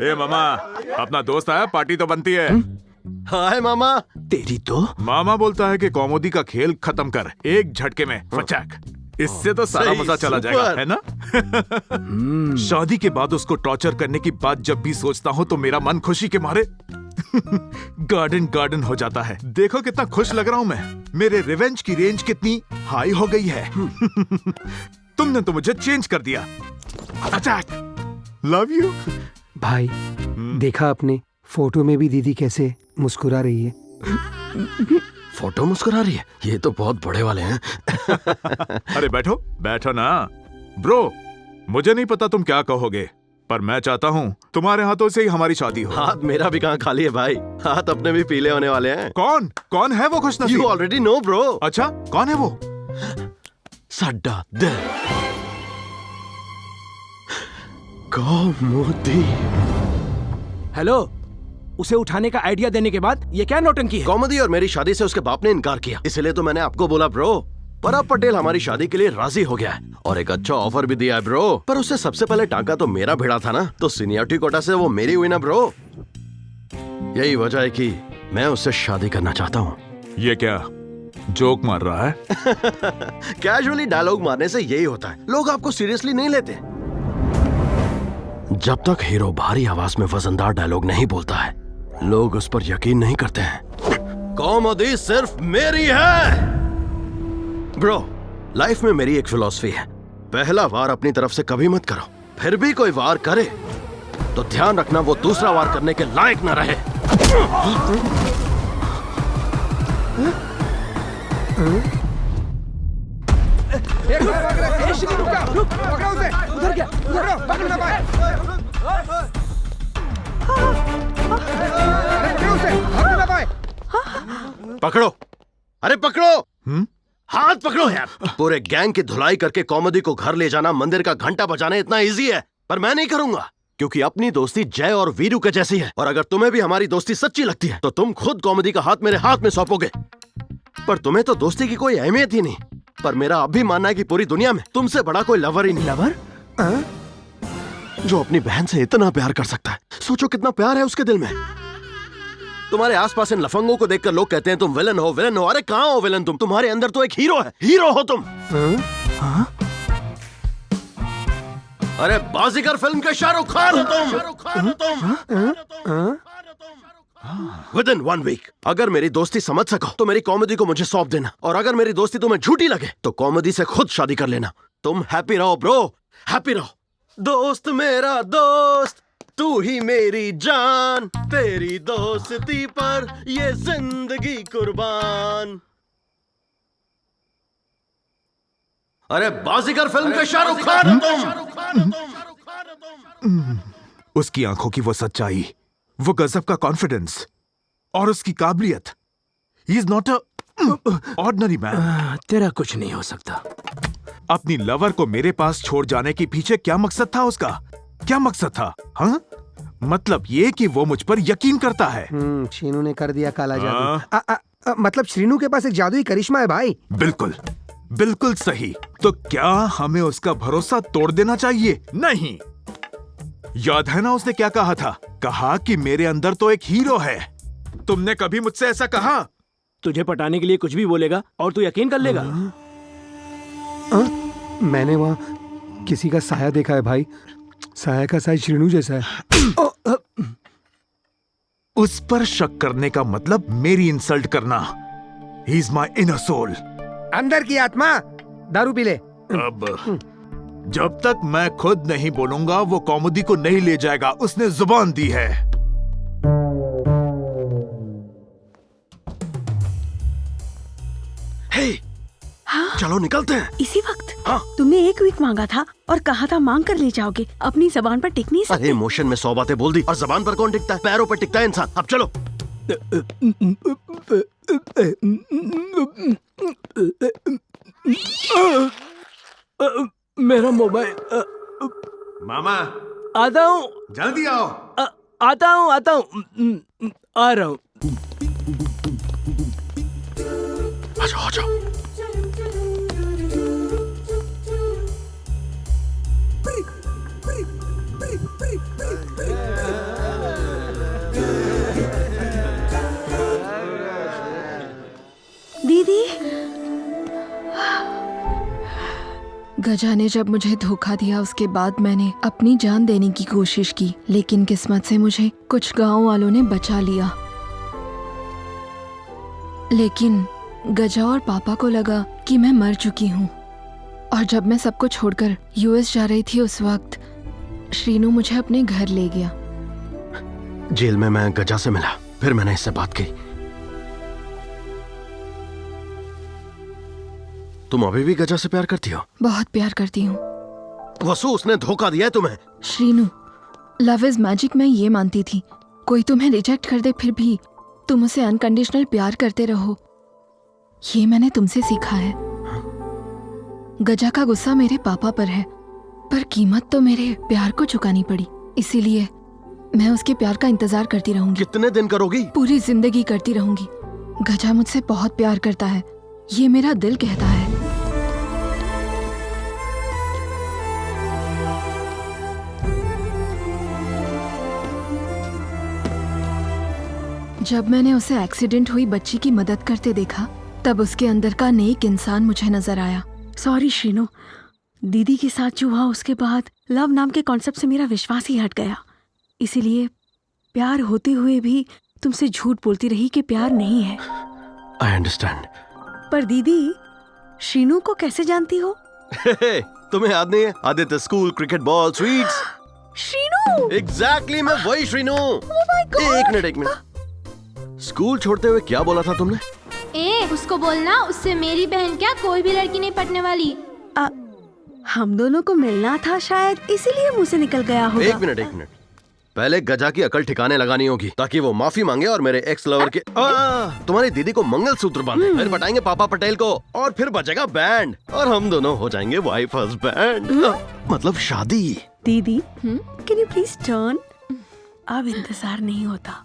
ए मामा, अपना दोस्त आया, पार्टी तो बनती है। हाय मामा। तेरी तो मामा बोलता है कि कॉमेडी का खेल खत्म कर, एक झटके में फचक। इससे तो सारा सही, मजा चला जाएगा, सुपर। है ना? शादी के बाद उसको टॉर्चर करने की बात जब भी सोचता हूँ तो मेरा मन खुशी के मारे गार्डन गार्डन हो जाता है। देखो कितना खुश लग रहा हूँ मैं। मेरे रिवेंज की रेंज कितनी हाई हो गई है। तुमने तो मुझे चेंज कर दिया। अटैक। Love you. भाई देखा आपने फोटो में भी दीदी कैसे मुस्कुरा रही है। फोटो मुस्कुरा रही है, ये तो बहुत बड़े वाले हैं। अरे बैठो बैठो ना ब्रो। मुझे नहीं पता तुम क्या कहोगे, पर मैं चाहता हूँ तुम्हारे हाथों से ही हमारी शादी हो। हाथ मेरा भी कहाँ खाली है भाई, हाथ अपने भी पीले होने वाले हैं। कौन कौन है वो खुशनसीब? You already know bro। अच्छा, कौन है वो? साडा दिल कौमुदी। हेलो, उसे उठाने का आइडिया देने के बाद ये क्या नौटंकी है? कौमुदी और मेरी शादी से उसके बाप ने इनकार किया, इसलिए तो मैंने आपको बोला ब्रो। परब पटेल हमारी शादी के लिए राजी हो गया है और एक अच्छा ऑफर भी दिया है ब्रो। पर उससे सबसे पहले टांका तो मेरा भिड़ा था ना, तो सीनियरिटी कोटा से वो मेरी हुई ना ब्रो। यही वजह है कि मैं उससे शादी करना चाहता हूँ। ये क्या जोक मार रहा है? कैजुअली डायलॉग मारने से यही होता है, लोग आपको सीरियसली नहीं लेते। जब तक हीरो भारी आवाज में वजनदार डायलॉग नहीं बोलता है, लोग उस पर यकीन नहीं करते हैं। कॉमेडी सिर्फ मेरी है ब्रो। लाइफ में मेरी एक फिलॉसफी है, पहला वार अपनी तरफ से कभी मत करो, फिर भी कोई वार करे तो ध्यान रखना वो दूसरा वार करने के लायक न रहे। पकड़ो, अरे पकड़ो। हाथ पकड़ो यार। पूरे गैंग की धुलाई करके कॉमेडी को घर ले जाना, मंदिर का घंटा बजाना इतना इजी है, पर मैं नहीं करूंगा क्योंकि अपनी दोस्ती जय और वीरू के जैसी है। और अगर तुम्हें भी हमारी दोस्ती सच्ची लगती है तो तुम खुद कॉमेडी का हाथ मेरे हाथ में सौंपोगे। पर तुम्हें तो दोस्ती की कोई अहमियत ही नहीं, पर मेरा अब भी मानना है कि पूरी दुनिया में तुमसे बड़ा कोई लवर ही नहीं। लवर? जो अपनी बहन से इतना प्यार कर सकता है। सोचो कितना प्यार है उसके दिल में। तुम्हारे आसपास इन लफंगों को देखकर लोग कहते हैं तुम विलन हो, विलन हो। अरे कहाँ हो विलन तुम? तुम्हारे अंदर तो एक हीरो है, हीरो हो तुम। अरे बाजीगर फिल्म के शाहरुख खान हो तुम। Within 1 week अगर मेरी दोस्ती समझ सको तो मेरी कॉमेडी को मुझे सौंप देना, और अगर मेरी दोस्ती तुम्हें झूठी लगे तो कॉमेडी से खुद शादी कर लेना। तुम हैप्पी रहो ब्रो, हैप्पी रहो। दोस्त मेरा दोस्त, तू ही मेरी जान, तेरी दोस्ती पर ये जिंदगी कुर्बान। अरे बाजीगर फिल्म के शाहरुख खान हो तुम। उसकी आंखों की वो सच्चाई, वो गजब का कॉन्फिडेंस और उसकी काबिलियत। He is not a ordinary man. तेरा कुछ नहीं हो सकता। अपनी लवर को मेरे पास छोड़ जाने के पीछे क्या मकसद था उसका? क्या मकसद था? हाँ, मतलब ये कि वो मुझ पर यकीन करता है। श्रीनू ने कर दिया काला जादू। मतलब श्रीनू के पास एक जादुई करिश्मा है भाई। बिल्कुल बिल्कुल सही। तो क्या हमें उसका भरोसा तोड़ देना चाहिए? नहीं। याद है ना उसने क्या कहा था? कहा कि मेरे अंदर तो एक हीरो है। तुमने कभी मुझसे ऐसा कहा? तुझे पटाने के लिए कुछ भी बोलेगा और तू यकीन कर लेगा। मैंने वहाँ किसी का साया देखा है भाई। साया का साइज श्रीनू जैसा है। उस पर शक करने का मतलब मेरी इंसल्ट करना। He is my inner soul. अंदर की आत्मा। दारू पी ले। अब जब तक मैं खुद नहीं बोलूंगा वो कॉमेडी को नहीं ले जाएगा। उसने जुबान दी है। हे, हाँ? चलो निकलते हैं इसी वक्त? हाँ। तुमने 1 वीक मांगा था और कहा था मांग कर ले जाओगे। अपनी जबान पर टिक नहीं सकते। अरे इमोशन में 100 बातें बोल दी, और जबान पर कौन टिकता है? पैरों पर टिकता है इंसान। अब चलो। मेरा मोबाइल। मामा आता हूँ। जल्दी आओ। आता हूँ आ रहा हूँ। आ जाओ आ जाओ। गजा ने जब मुझे धोखा दिया उसके बाद मैंने अपनी जान देने की कोशिश की, लेकिन किस्मत से मुझे कुछ गांव वालों ने बचा लिया। लेकिन गजा और पापा को लगा कि मैं मर चुकी हूँ, और जब मैं सबको छोड़कर यूएस जा रही थी उस वक्त श्रीनू मुझे अपने घर ले गया। जेल में मैं गजा से मिला, फिर मैंने इससे बात की। तुम अभी भी गजा से प्यार करती हो? बहुत प्यार करती हूँ। वसु, उसने धोखा दिया है तुम्हें। श्रीनू, लव इज मैजिक मैं ये मानती थी। कोई तुम्हें रिजेक्ट कर दे फिर भी तुम उसे अनकंडीशनल प्यार करते रहो, ये मैंने तुमसे सीखा है। गजा का गुस्सा मेरे पापा पर है, पर कीमत तो मेरे प्यार को चुकानी पड़ी, इसीलिए मैं उसके प्यार का इंतजार करती रहूंगी। कितने दिन करोगी? पूरी जिंदगी करती रहूंगी। गजा मुझसे बहुत प्यार करता है, ये मेरा दिल कहता है। जब मैंने उसे एक्सीडेंट हुई बच्ची की मदद करते देखा, तब उसके अंदर का नेक इंसान मुझे नजर आया। सॉरी श्रीनू, दीदी के साथ जो हुआ उसके बाद लव नाम के कॉन्सेप्ट से मेरा विश्वास ही हट गया। इसीलिए प्यार होते हुए भी तुमसे झूठ बोलती रही कि प्यार नहीं है। I understand. पर दीदी, श्रीनू को कैसे जानती हो? तुम्हें याद नहीं है? Aditya school, cricket ball, sweets. Srinu! Exactly, मैं वही श्रीनू। एक मिनट। स्कूल छोड़ते हुए क्या बोला था तुमने? उसको बोलना उससे मेरी बहन क्या कोई भी लड़की नहीं पटने वाली। हम दोनों को मिलना था शायद, इसीलिए मुंह से निकल गया होगा। एक मिनट। पहले गजा की अकल ठिकाने लगानी होगी ताकि वो माफी मांगे और मेरे एक्स लवर के तुम्हारी दीदी को मंगलसूत्र बांधे, फिर बताएंगे पापा पटेल को, और फिर बजेगा बैंड और हम दोनों हो जाएंगे वाइफ हस्बैंड, मतलब शादी। दीदी, कैन यू प्लीज टर्न? अब इंतजार नहीं होता।